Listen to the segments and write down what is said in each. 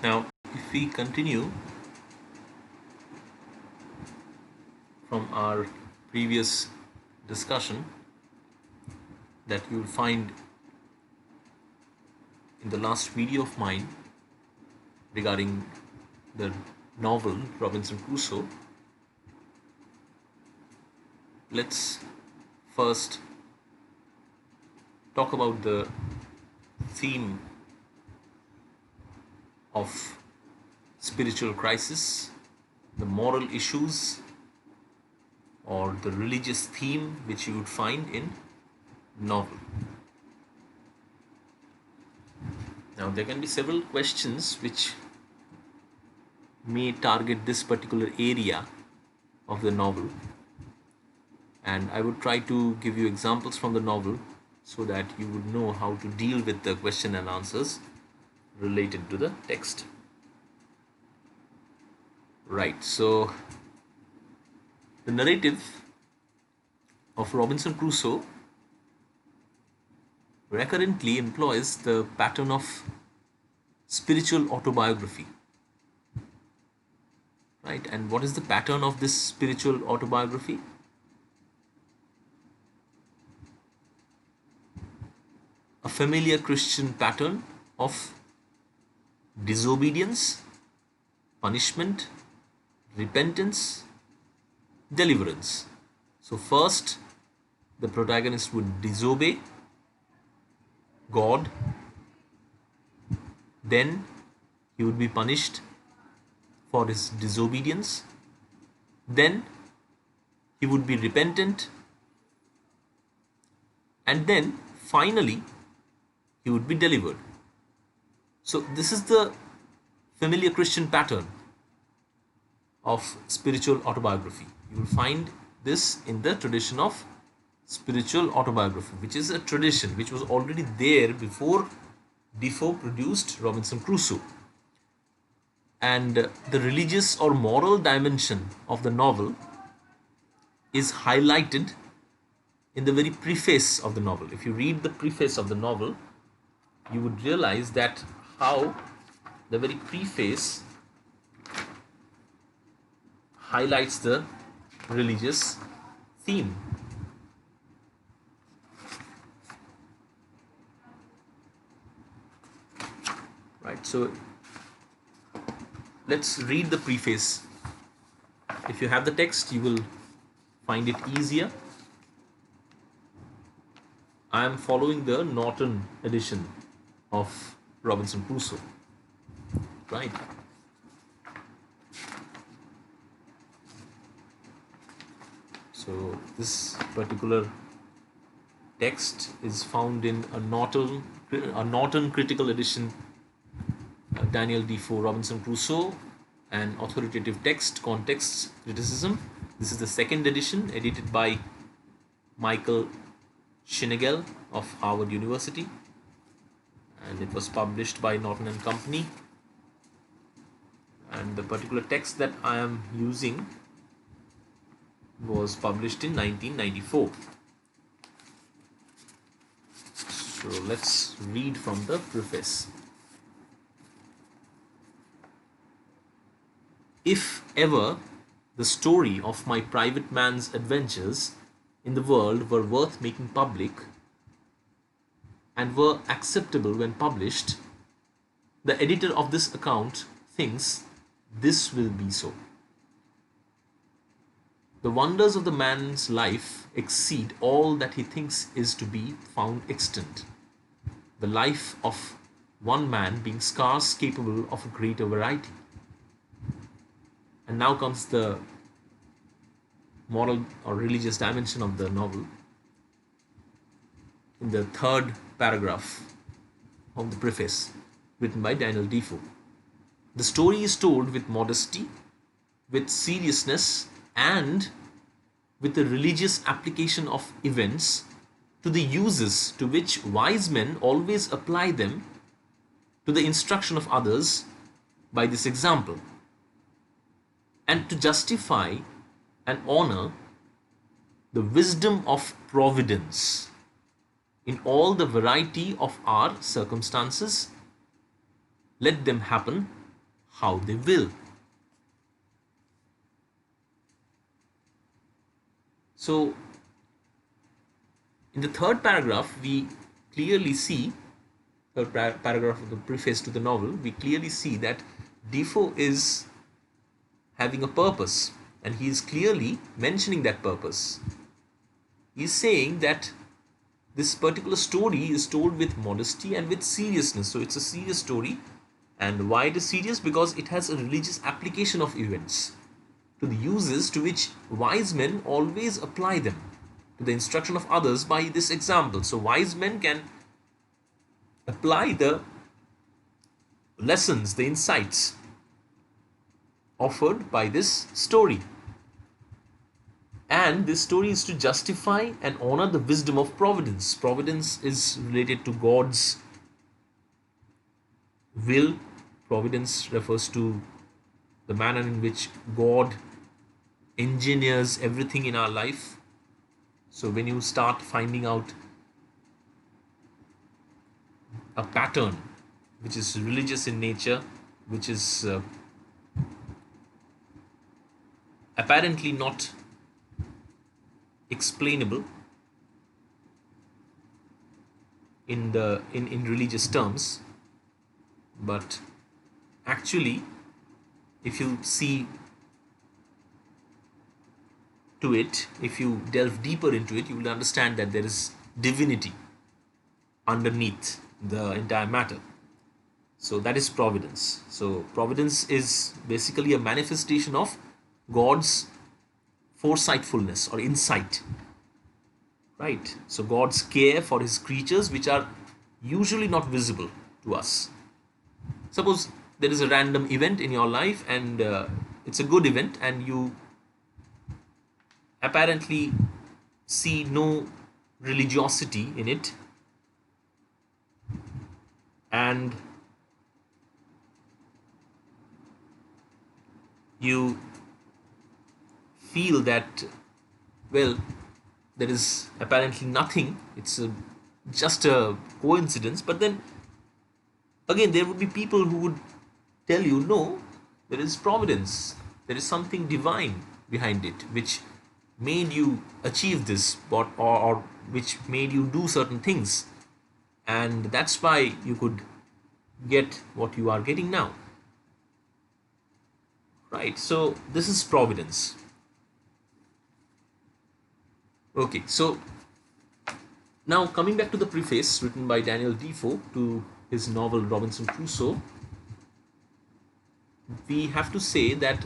Now, if we continue from our previous discussion, that you will find in the last video of mine regarding the novel Robinson Crusoe, let's first talk about the theme of spiritual crisis, the moral issues, or the religious theme which you would find in novel. Now, there can be several questions which may target this particular area of the novel, and I would try to give you examples from the novel so that you would know how to deal with the question and answers related to the text. Right, so the narrative of Robinson Crusoe recurrently employs the pattern of spiritual autobiography. Right, and what is the pattern of this spiritual autobiography? A familiar Christian pattern of disobedience, punishment, repentance, deliverance. So first, the protagonist would disobey God, then he would be punished for his disobedience, then he would be repentant, and then finally he would be delivered. So this is the familiar Christian pattern of spiritual autobiography. You will find this in the tradition of spiritual autobiography, which is a tradition which was already there before Defoe produced Robinson Crusoe. And the religious or moral dimension of the novel is highlighted in the very preface of the novel. If you read the preface of the novel, you would realize that how the very preface highlights the religious theme. Right, so let's read the preface. If you have the text, you will find it easier. I am following the Norton edition of Robinson Crusoe. Right. So this particular text is found in a Norton critical edition, Daniel Defoe, Robinson Crusoe, an authoritative text, context, criticism. This is the second edition, edited by Michael Shinagel of Harvard University, and it was published by Norton and Company. And the particular text that I am using was published in 1994. So let's read from the preface. If ever the story of my private man's adventures in the world were worth making public and were acceptable when published, the editor of this account thinks this will be so. The wonders of the man's life exceed all that he thinks is to be found extant, the life of one man being scarce capable of a greater variety. And now comes the moral or religious dimension of the novel in the third paragraph of the preface, written by Daniel Defoe. The story is told with modesty, with seriousness, and with the religious application of events to the uses to which wise men always apply them to the instruction of others by this example, and to justify and honor the wisdom of providence in all the variety of our circumstances, let them happen how they will. So in the third paragraph, we clearly see, third paragraph of the preface to the novel, we clearly see that Defoe is having a purpose, and he is clearly mentioning that purpose. He is saying that this particular story is told with modesty and with seriousness. So it's a serious story. And why it is serious? Because it has a religious application of events to the uses to which wise men always apply them, to the instruction of others by this example. So wise men can apply the lessons, the insights offered by this story. And this story is to justify and honor the wisdom of providence. Providence is related to God's will. Providence refers to the manner in which God engineers everything in our life. So when you start finding out a pattern which is religious in nature, which is apparently not explainable in religious terms, but actually if you see to it, if you delve deeper into it, you will understand that there is divinity underneath the entire matter. So that is providence. So providence is basically a manifestation of God's foresightfulness or insight, right? So God's care for his creatures, which are usually not visible to us. Suppose there is a random event in your life, and it's a good event, and you apparently see no religiosity in it, and you feel that, well, there is apparently nothing, just a coincidence. But then again, there would be people who would tell you, no, there is providence, there is something divine behind it, which made you achieve this, or which made you do certain things, and that's why you could get what you are getting now, right? So this is providence. Okay, so now coming back to the preface written by Daniel Defoe to his novel Robinson Crusoe, we have to say that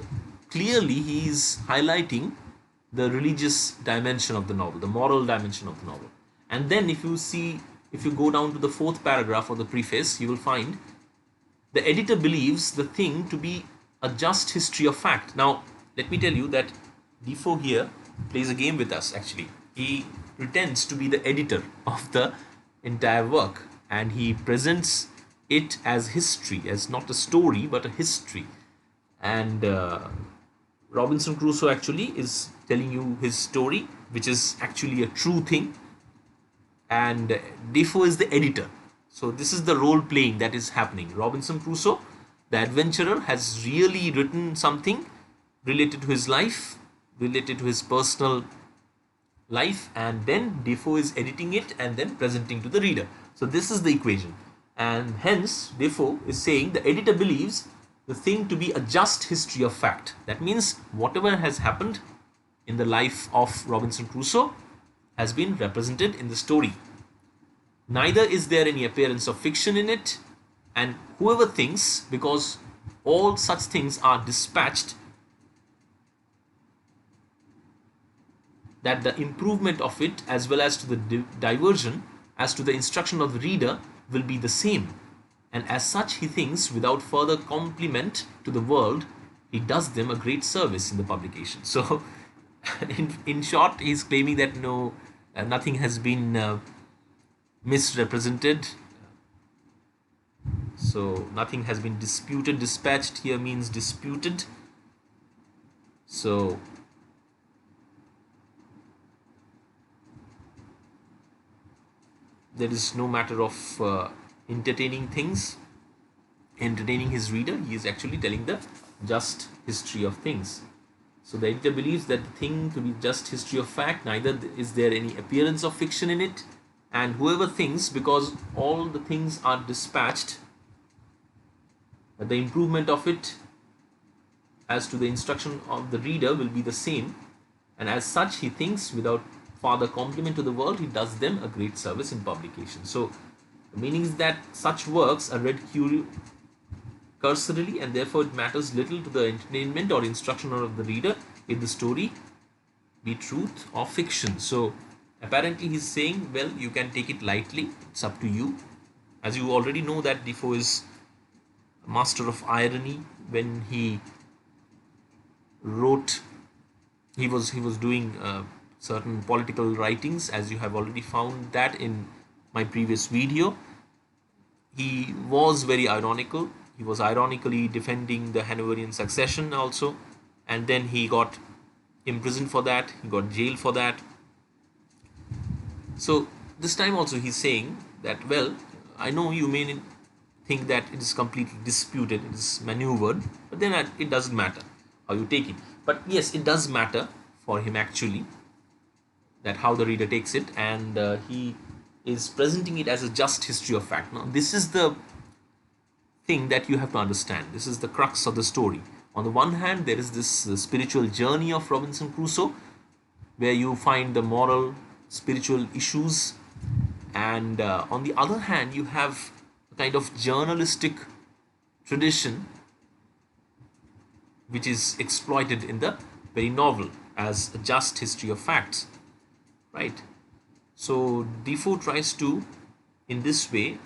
clearly he is highlighting the religious dimension of the novel, the moral dimension of the novel. And then if you go down to the fourth paragraph of the preface, you will find the editor believes the thing to be a just history of fact. Now, let me tell you that Defoe here plays a game with us actually. He pretends to be the editor of the entire work, and he presents it as history, as not a story but a history. And Robinson Crusoe actually is telling you his story, which is actually a true thing, and Defoe is the editor. So this is the role playing that is happening. Robinson Crusoe, the adventurer, has really written something related to his life, related to his personal life, and then Defoe is editing it and then presenting to the reader. So this is the equation, and hence Defoe is saying the editor believes the thing to be a just history of fact. That means whatever has happened in the life of Robinson Crusoe has been represented in the story. Neither is there any appearance of fiction in it, and whoever thinks, because all such things are dispatched, that the improvement of it, as well as to the diversion, as to the instruction of the reader, will be the same, and as such he thinks, without further compliment to the world, he does them a great service in the publication. So in short, he is claiming that no, nothing has been misrepresented. So nothing has been disputed. Dispatched here means disputed. So there is no matter of entertaining things. entertaining his reader, he is actually telling the just history of things. So the editor believes that the thing to be just history of fact, neither is there any appearance of fiction in it, and whoever thinks, because all the things are dispatched, the improvement of it as to the instruction of the reader will be the same, and as such he thinks without farther compliment to the world, he does them a great service in publication. So the meaning is that such works are read cursorily, and therefore it matters little to the entertainment or instruction of the reader if the story be truth or fiction. So apparently he's saying, well, you can take it lightly, it's up to you. As you already know that Defoe is a master of irony. When he wrote, he was doing certain political writings, as you have already found that in my previous video. He was very ironical. He was ironically defending the Hanoverian succession also, and then he got imprisoned for that, he got jailed for that. So this time also he's saying that, well, I know you may think that it is completely disputed, it is maneuvered, but then it doesn't matter how you take it. But yes, it does matter for him actually, that how the reader takes it, and he is presenting it as a just history of fact. Now this is the thing that you have to understand. This is the crux of the story. On the one hand, there is this spiritual journey of Robinson Crusoe, where you find the moral, spiritual issues, and on the other hand, you have a kind of journalistic tradition which is exploited in the very novel as a just history of facts, right? So Defoe tries to, in this way,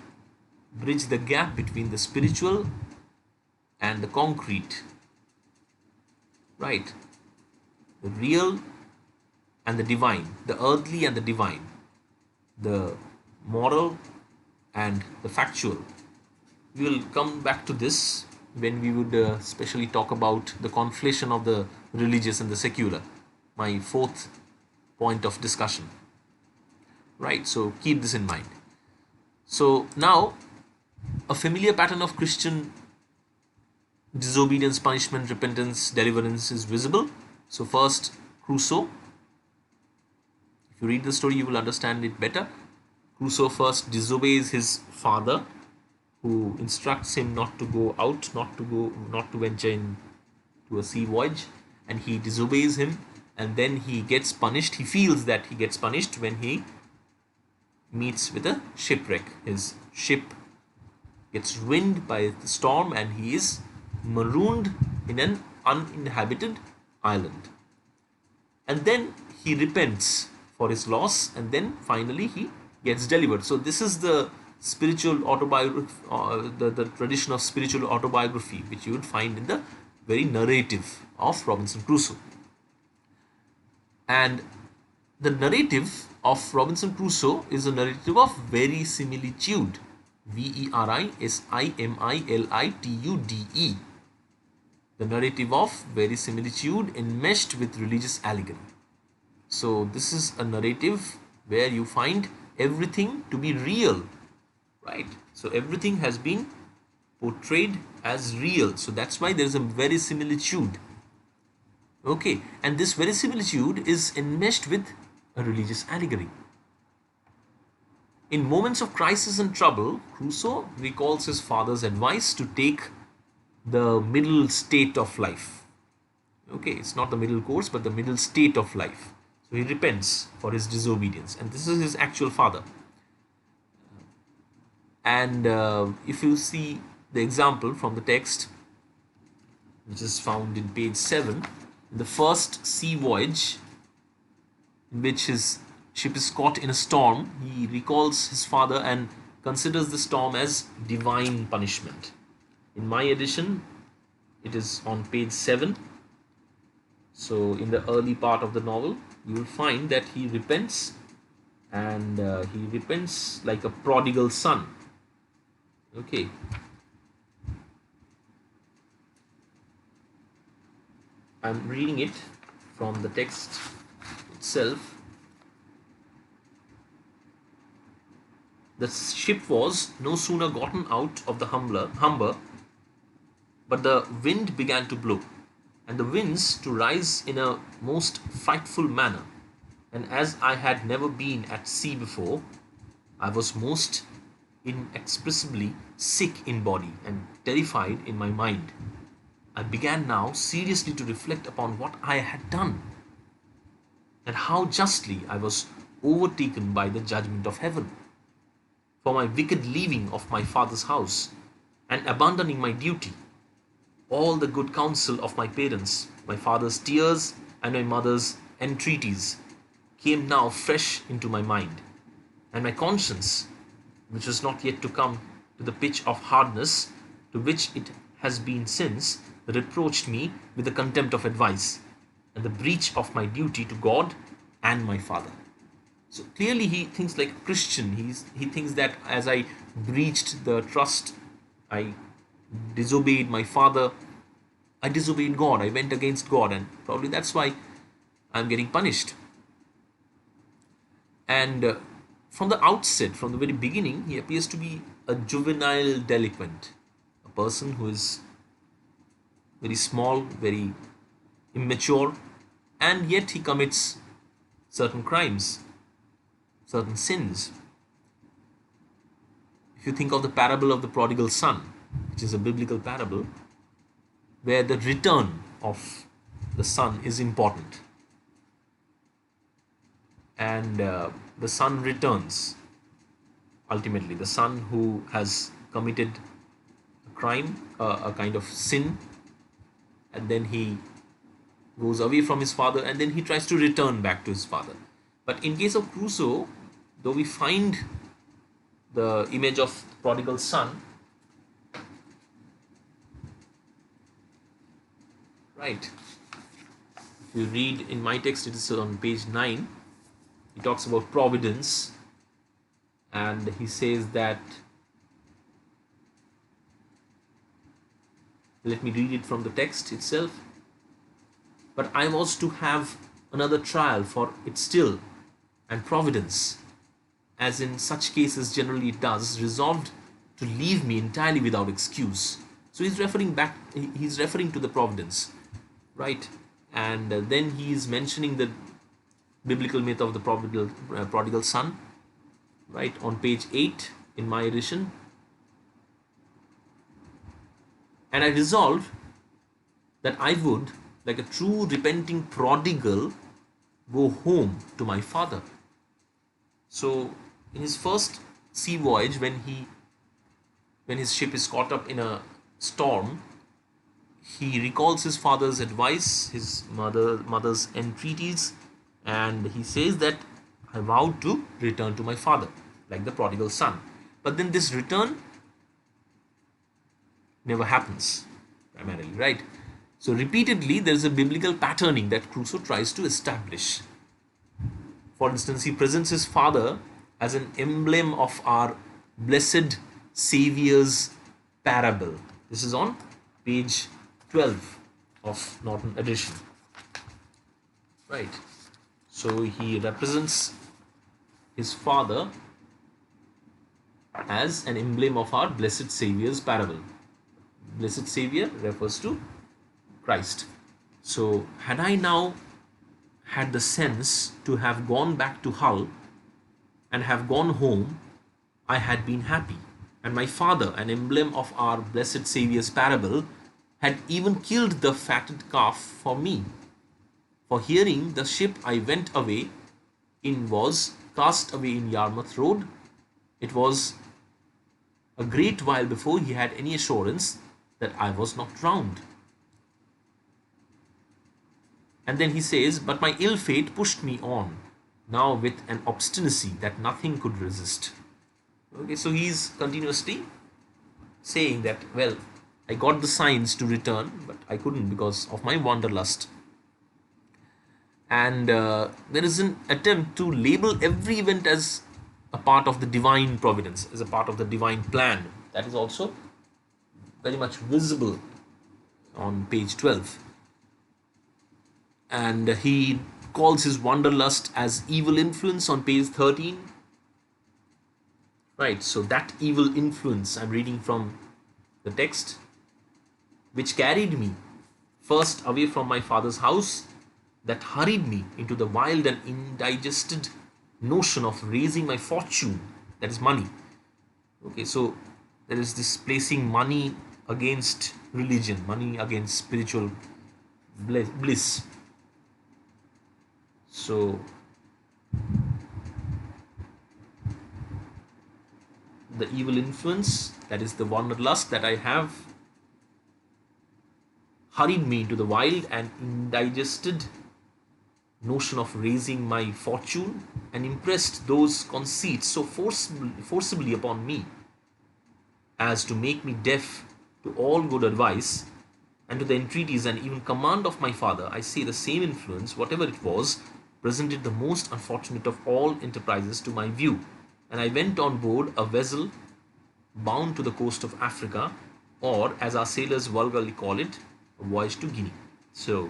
bridge the gap between the spiritual and the concrete, right? The real and the divine, the earthly and the divine, the moral and the factual. We will come back to this when we would especially talk about the conflation of the religious and the secular, my fourth point of discussion, right? So keep this in mind. So now a familiar pattern of Christian disobedience, punishment, repentance, deliverance is visible. So first, Crusoe. If you read the story, you will understand it better. Crusoe first disobeys his father, who instructs him not to go out, not to venture into a sea voyage, and he disobeys him, and then he gets punished. He feels that he gets punished when he meets with a shipwreck. His ship gets ruined by the storm, and he is marooned in an uninhabited island. And then he repents for his loss, and then finally he gets delivered. So this is the spiritual autobiography, the tradition of spiritual autobiography, which you would find in the very narrative of Robinson Crusoe. And the narrative of Robinson Crusoe is a narrative of verisimilitude. Verisimilitude. The narrative of verisimilitude enmeshed with religious allegory. So this is a narrative where you find everything to be real, right? So everything has been portrayed as real. So that's why there is a verisimilitude. Okay, and this verisimilitude is enmeshed with a religious allegory. In moments of crisis and trouble, Crusoe recalls his father's advice to take the middle state of life. Okay, it's not the middle course, but the middle state of life. So he repents for his disobedience, and this is his actual father. And if you see the example from the text, which is found in page 7, the first sea voyage in which his ship is caught in a storm, he recalls his father and considers the storm as divine punishment. In my edition, it is on page 7. So in the early part of the novel, you will find that he repents, and he repents like a prodigal son. Okay. I'm reading it from the text itself. The ship was no sooner gotten out of the humber But the wind began to blow, and the winds to rise in a most frightful manner. And as I had never been at sea before, I was most inexpressibly sick in body and terrified in my mind. I began now seriously to reflect upon what I had done, and how justly I was overtaken by the judgment of heaven, for my wicked leaving of my father's house, and abandoning my duty. All the good counsel of my parents, my father's tears, and my mother's entreaties came now fresh into my mind, and my conscience, which was not yet to come to the pitch of hardness to which it has been since, reproached me with the contempt of advice and the breach of my duty to God and my father. So clearly he thinks like a Christian. He thinks that as I breached the trust, I disobeyed my father, I disobeyed God, I went against God, and probably that's why I'm getting punished. And from the outset, from the very beginning, he appears to be a juvenile delinquent, a person who is very small, very immature, and yet he commits certain crimes, certain sins. If you think of the parable of the prodigal son, which is a biblical parable, where the return of the son is important, and the son returns. Ultimately, the son who has committed a crime, a kind of sin, and then he goes away from his father, and then he tries to return back to his father. But in case of Crusoe, though we find the image of prodigal son, right? If you read in my text, it is on page 9. He talks about providence, and he says that, let me read it from the text itself. But I was to have another trial for it still, and providence, as in such cases generally it does, resolved to leave me entirely without excuse. So he's referring to the providence, right? And then he is mentioning the biblical myth of the prodigal son, right, on page 8 in my edition. And I resolved that I would, like a true repenting prodigal, go home to my father. So in his first sea voyage, when his ship is caught up in a storm, he recalls his father's advice, his mother's entreaties, and he says that I vowed to return to my father, like the prodigal son. But then this return never happens, primarily, right? So repeatedly there is a biblical patterning that Crusoe tries to establish. For instance, he presents his father as an emblem of our blessed Saviour's parable. This is on page 12 of Norton edition, right? So he represents his father as an emblem of our blessed Saviour's parable. Blessed Saviour refers to Christ. So had I now had the sense to have gone back to Hull and have gone home, I had been happy. And my father, an emblem of our blessed Saviour's parable, had even killed the fatted calf for me. For hearing the ship I went away in was cast away in Yarmouth Road, it was a great while before he had any assurance that I was not drowned. And then he says, but my ill fate pushed me on, now with an obstinacy that nothing could resist. Okay, so he's continuously saying that, well, I got the signs to return, but I couldn't because of my wanderlust. And there is an attempt to label every event as a part of the divine providence, as a part of the divine plan. That is also very much visible on page 12. And he calls his wanderlust as evil influence on page 13. Right, so that evil influence, I'm reading from the text, which carried me first away from my father's house, that hurried me into the wild and indigested notion of raising my fortune, that is money. Okay, so there is this placing money against religion, money against spiritual bliss. So the evil influence, that is the wanderlust that I have, hurried me into the wild and indigested notion of raising my fortune, and impressed those conceits so forcibly upon me as to make me deaf to all good advice and to the entreaties and even command of my father. I say the same influence, whatever it was, presented the most unfortunate of all enterprises to my view, and I went on board a vessel bound to the coast of Africa, or as our sailors vulgarly call it, a voyage to Guinea. So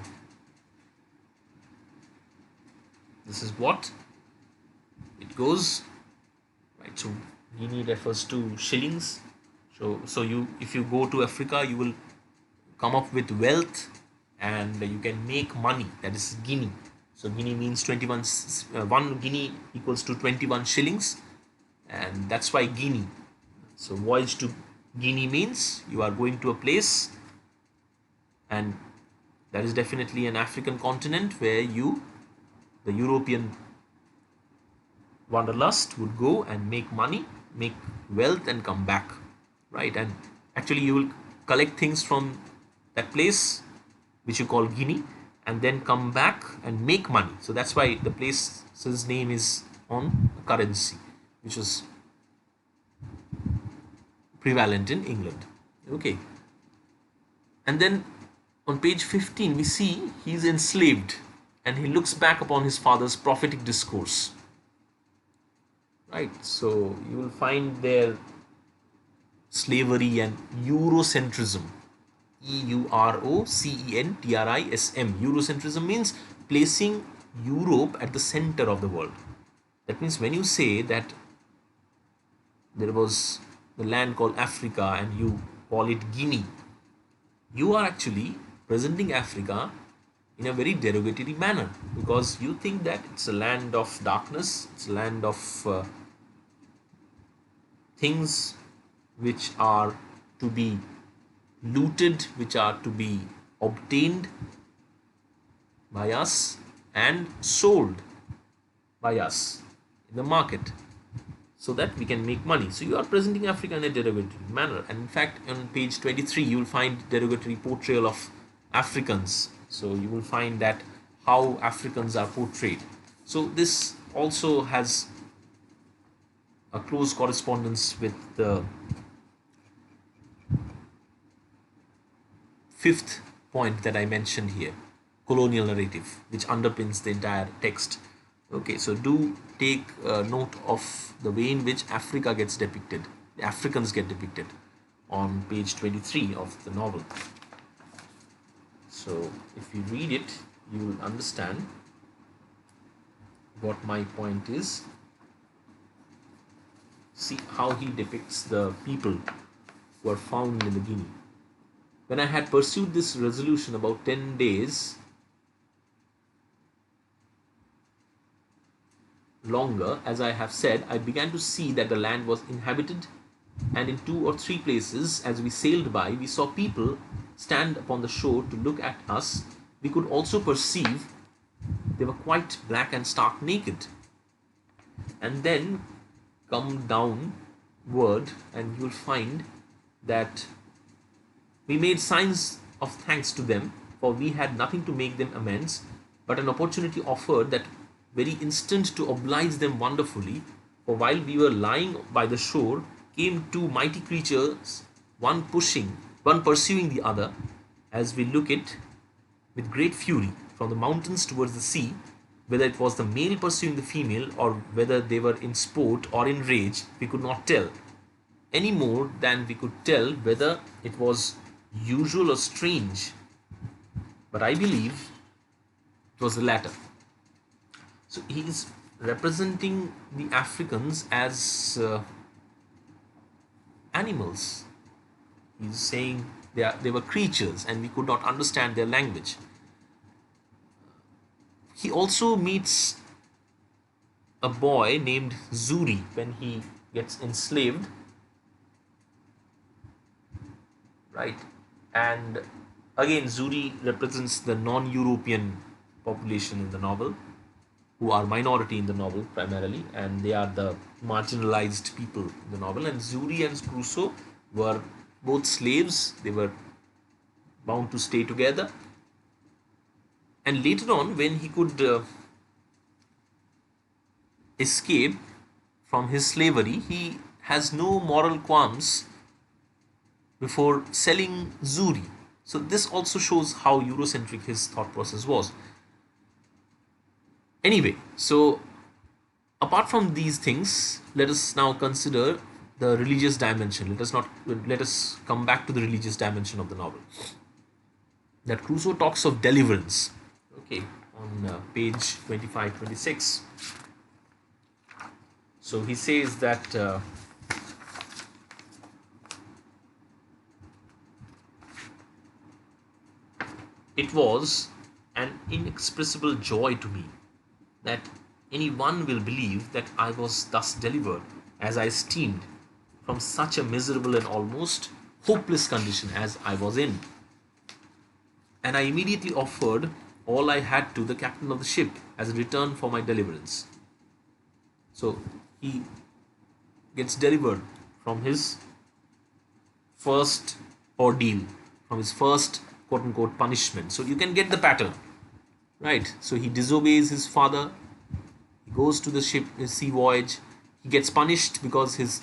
this is what it goes, right? So Guinea refers to shillings. So you, if you go to Africa, you will come up with wealth, and you can make money. That is Guinea. So Guinea means 21. 1 guinea equals to 21 shillings, and that's why Guinea. So voyage to Guinea means you are going to a place, and that is definitely an African continent where you, the European wanderlust, would go and make money, make wealth, and come back, right? And actually you will collect things from that place which you call Guinea, and then come back and make money. So that's why the place's name is on currency, which was prevalent in England. Okay, and then on page 15 we see he's enslaved, and he looks back upon his father's prophetic discourse, right? So you will find there slavery and Eurocentrism. Eurocentrism. Eurocentrism means placing Europe at the center of the world. That means when you say that there was the land called Africa and you call it Guinea, you are actually presenting Africa in a very derogatory manner, because you think that it's a land of darkness, it's a land of things which are to be looted, which are to be obtained by us and sold by us in the market, so that we can make money. So you are presenting Africa in a derogatory manner, and in fact on page 23 you will find derogatory portrayal of Africans. So you will find that how Africans are portrayed. So this also has a close correspondence with the fifth point that I mentioned here, colonial narrative, which underpins the entire text. Okay, so do take note of the way in which Africa gets depicted, the Africans get depicted on page 23 of the novel. So if you read it, you will understand what my point is. See how he depicts the people who are found in the Guinea. When I had pursued this resolution about 10 days longer, as I have said, I began to see that the land was inhabited, and in 2 or 3 places, as we sailed by, we saw people stand upon the shore to look at us. We could also perceive they were quite black and stark naked. And then come downward, and you will find that we made signs of thanks to them, for we had nothing to make them amends, but an opportunity offered that very instant to oblige them wonderfully. For while we were lying by the shore, came 2 mighty creatures, one pursuing the other, as we look it, with great fury, from the mountains towards the sea. Whether it was the male pursuing the female, or whether they were in sport or in rage, we could not tell, any more than we could tell whether it was usual or strange. But I believe it was the latter. So he is representing the Africans as animals. He is saying They were creatures and we could not understand their language. He also meets a boy named Zuri when he gets enslaved, right? And again, Zuri represents the non-European population in the novel, who are minority in the novel primarily, and they are the marginalized people in the novel. And Zuri and Crusoe were both slaves, they were bound to stay together. And later on, when he could escape from his slavery, he has no moral qualms before selling Zuri. So this also shows how Eurocentric his thought process was. Anyway, so apart from these things, let us now consider the religious dimension. Let us come back to the religious dimension of the novel. That Crusoe talks of deliverance. Okay, on page 25-26. So he says that it was an inexpressible joy to me that any one will believe that I was thus delivered, as I esteemed, from such a miserable and almost hopeless condition as I was in. And I immediately offered all I had to the captain of the ship as a return for my deliverance. So he gets delivered from his first ordeal, from his first quote unquote punishment. So you can get the pattern, right? So he disobeys his father, he goes to the ship, his sea voyage, he gets punished because his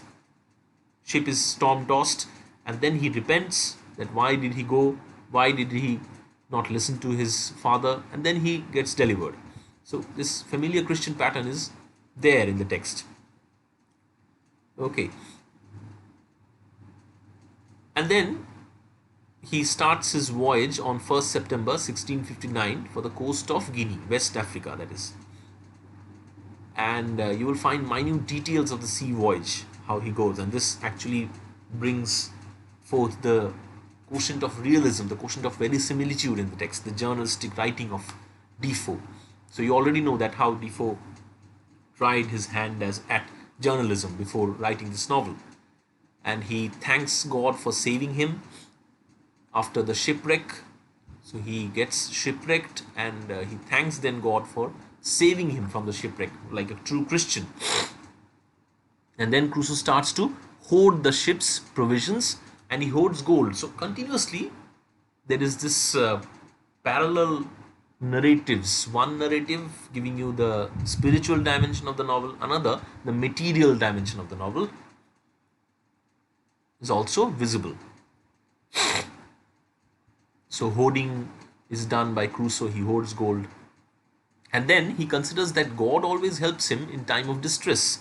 ship is storm tossed, and then he repents that why did he go, why did he not listen to his father, and then he gets delivered. So this familiar Christian pattern is there in the text. Okay. And then he starts his voyage on 1st September 1659 for the coast of Guinea, West Africa, that is. And you will find minute details of the sea voyage, how he goes. And this actually brings forth the quotient of realism, the quotient of verisimilitude in the text, the journalistic writing of Defoe. So you already know that how Defoe tried his hand at journalism before writing this novel. And he thanks God for saving him after the shipwreck. So he gets shipwrecked and he thanks then God for saving him from the shipwreck like a true Christian. And then Crusoe starts to hoard the ship's provisions and he hoards gold. So continuously there is this parallel narratives. One narrative giving you the spiritual dimension of the novel, another the material dimension of the novel is also visible. So hoarding is done by Crusoe, he hoards gold. And then he considers that God always helps him in time of distress.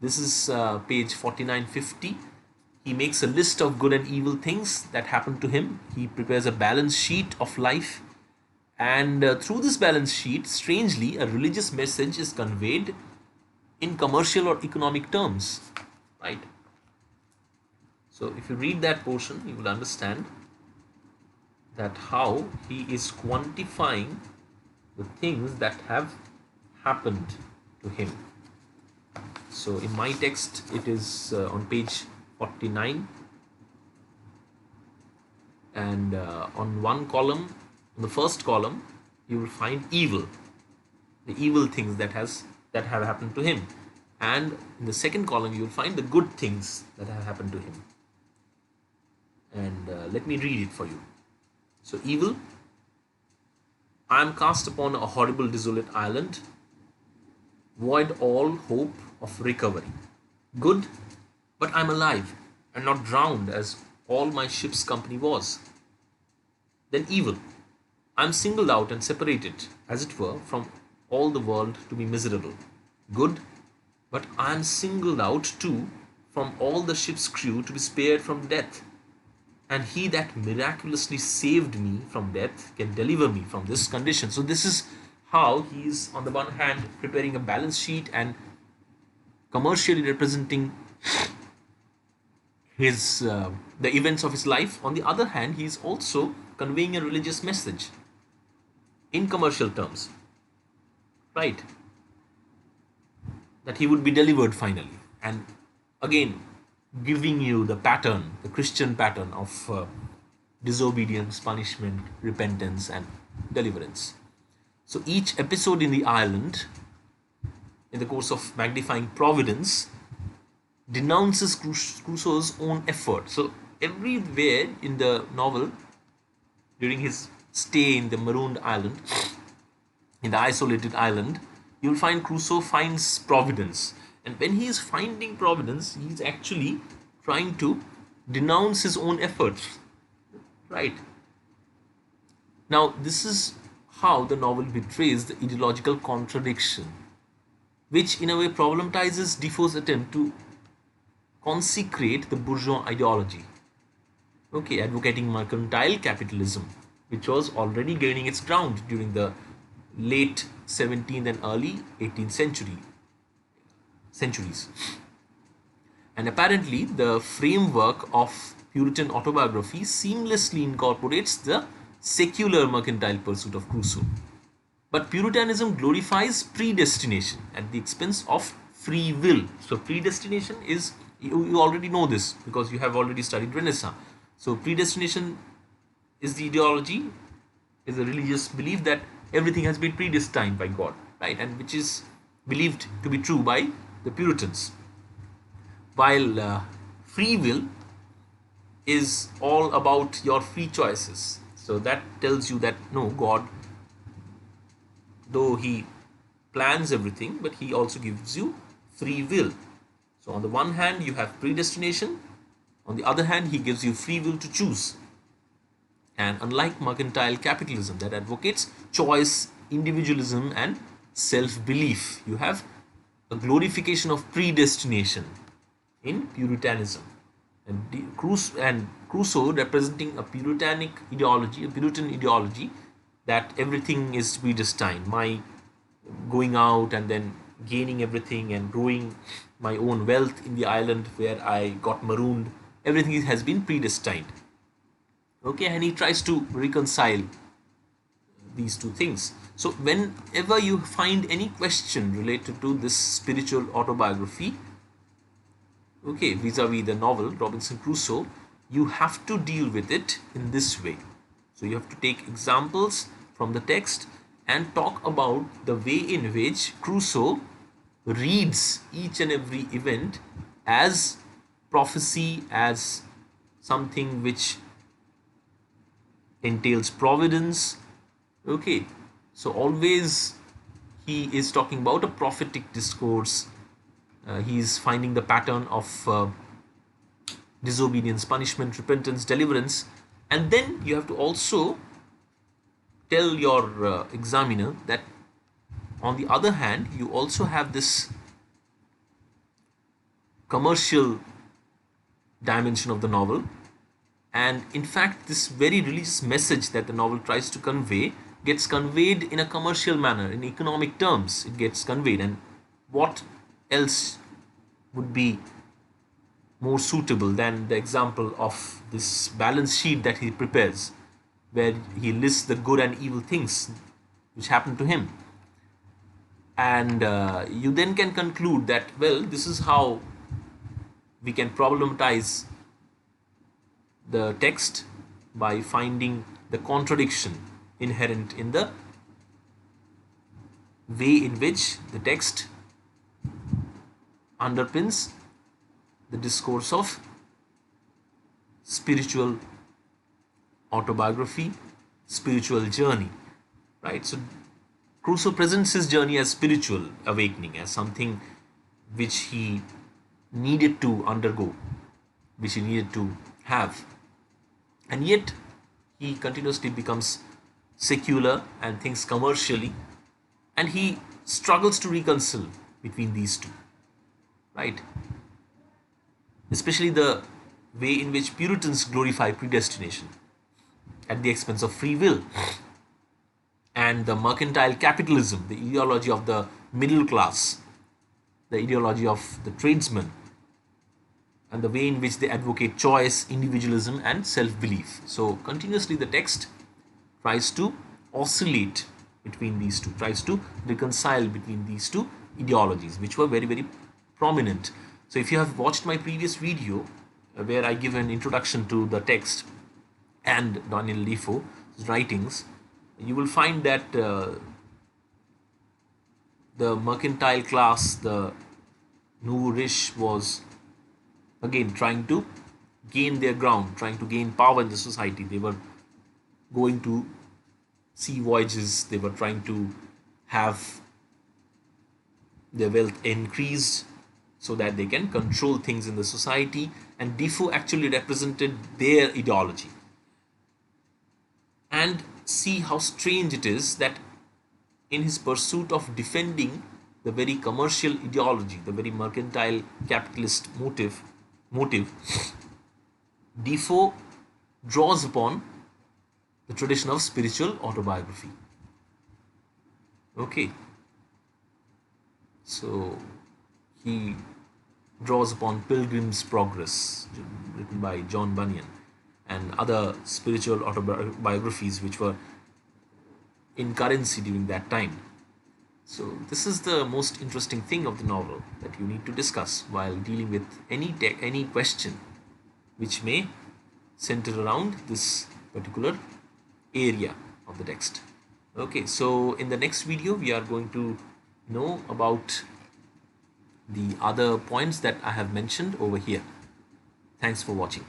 This is page 49-50. He makes a list of good and evil things that happen to him. He prepares a balance sheet of life. And through this balance sheet, strangely, a religious message is conveyed in commercial or economic terms. Right? So if you read that portion, you will understand that how he is quantifying the things that have happened to him. So in my text, it is on page 49, and on one column, in the first column, you will find evil, the evil things that have happened to him, and in the second column, you will find the good things that have happened to him. And let me read it for you. So evil: I am cast upon a horrible desolate island, void all hope of recovery. Good: but I am alive and not drowned as all my ship's company was. Then evil: I am singled out and separated, as it were, from all the world to be miserable. Good: but I am singled out too from all the ship's crew to be spared from death. And he that miraculously saved me from death can deliver me from this condition. So this is how he is, on the one hand, preparing a balance sheet and commercially representing his the events of his life. On the other hand, he is also conveying a religious message in commercial terms, right? That he would be delivered finally, and again giving you the pattern, the Christian pattern of disobedience, punishment, repentance, and deliverance. So each episode in the island, in the course of magnifying providence, denounces Crusoe's own effort. So everywhere in the novel, during his stay in the marooned island, in the isolated island, you'll find Crusoe finds providence. And when he is finding providence, he's actually trying to denounce his own efforts. Right. Now, this is how the novel betrays the ideological contradiction, which in a way problematizes Defoe's attempt to consecrate the bourgeois ideology, okay, advocating mercantile capitalism, which was already gaining its ground during the late 17th and early 18th centuries. And apparently, the framework of Puritan autobiography seamlessly incorporates the secular mercantile pursuit of Crusoe. But Puritanism glorifies predestination at the expense of free will. So, predestination is, you already know this because you have already studied Renaissance. So, predestination is the ideology, is a religious belief that everything has been predestined by God, right? And which is believed to be true by the Puritans. While free will is all about your free choices. So that tells you that no, God, though He plans everything, but He also gives you free will. So on the one hand, you have predestination. On the other hand, He gives you free will to choose. And unlike mercantile capitalism that advocates choice, individualism, and self-belief, you have a glorification of predestination in Puritanism. And Crusoe representing a Puritan ideology that everything is predestined. My going out and then gaining everything and growing my own wealth in the island where I got marooned, everything has been predestined. Okay, and he tries to reconcile these two things. So whenever you find any question related to this spiritual autobiography, okay, vis-a-vis the novel Robinson Crusoe, you have to deal with it in this way. So you have to take examples from the text and talk about the way in which Crusoe reads each and every event as prophecy, as something which entails providence. Okay, so always he is talking about a prophetic discourse. He is finding the pattern of disobedience, punishment, repentance, deliverance, and then you have to also tell your examiner that on the other hand, you also have this commercial dimension of the novel. And in fact, this very religious message that the novel tries to convey gets conveyed in a commercial manner, in economic terms. It gets conveyed, and what else would be more suitable than the example of this balance sheet that he prepares, where he lists the good and evil things which happened to him. And you then can conclude that, well, this is how we can problematize the text by finding the contradiction inherent in the way in which the text underpins the discourse of spiritual autobiography, spiritual journey, right? So Crusoe presents his journey as spiritual awakening, as something which he needed to undergo, which he needed to have. And yet, he continuously becomes secular and thinks commercially, and he struggles to reconcile between these two, right? Especially the way in which Puritans glorify predestination at the expense of free will, and the mercantile capitalism, the ideology of the middle class, the ideology of the tradesman, and the way in which they advocate choice, individualism, and self-belief. So continuously the text tries to oscillate between these two, tries to reconcile between these two ideologies, which were very, very prominent. So if you have watched my previous video where I give an introduction to the text and Daniel Defoe's writings, you will find that the mercantile class, the nouveau riche, was again trying to gain their ground, trying to gain power in the society. They were going to sea voyages, they were trying to have their wealth increased so that they can control things in the society, and Defoe actually represented their ideology. And see how strange it is that in his pursuit of defending the very commercial ideology, the very mercantile capitalist motive, Defoe draws upon the tradition of spiritual autobiography. Okay, so he draws upon Pilgrim's Progress, written by John Bunyan, and other spiritual autobiographies which were in currency during that time. So this is the most interesting thing of the novel that you need to discuss while dealing with any question which may center around this particular area of the text. Okay, so in the next video we are going to know about the other points that I have mentioned over here. Thanks for watching.